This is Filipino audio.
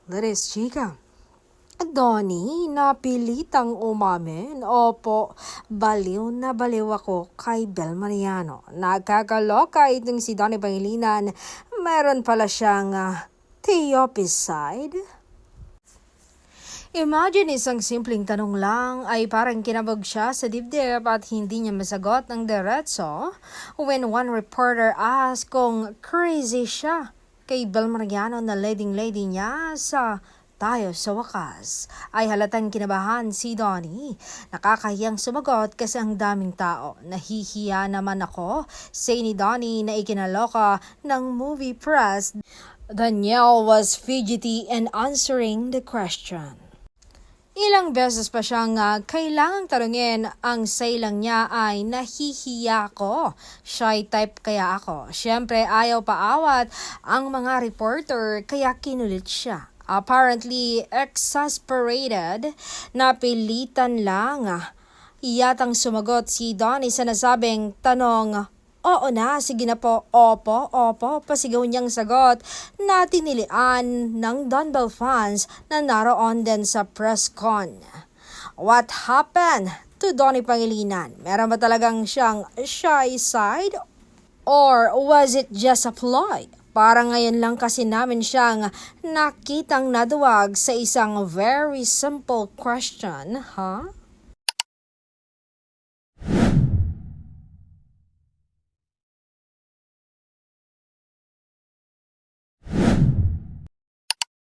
Let's chika. Donnie, napilitang umamin. Opo, baliw na baliw ako kay Bel Mariano. Nagkakaloka itong si Donnie Pangilinan. Meron pala siyang theopicide. Imagine isang simpleng tanong lang ay parang kinabog siya sa dibdib at hindi niya masagot ng diretso when one reporter asked kung crazy siya kay Bel Mariano na leading-lady niya sa Tayo sa Wakas. Ay halatang kinabahan si Donnie. Nakakahiyang sumagot kasi ang daming tao. Nahihiya naman ako, say ni Donnie na ikinaloka ng movie press. Danielle was fidgety in answering the question. Ilang beses pa siyang kailangang tanungin, ang say lang niya ay nahihiya ko. Shy type kaya ako. Siyempre ayaw paawat ang mga reporter kaya kinulit siya. Apparently exasperated, napilitan lang. Yatang sumagot si Donnie sa nasabing tanong. Oo na, sige na po, opo, pasigaw niyang sagot na tinilian ng Dunbell fans na naroon din sa press con. What happened to Donnie Pangilinan? Meron ba talagang siyang shy side? Or was it just a ploy? Parang ngayon lang kasi namin siyang nakitang naduwag sa isang very simple question, huh?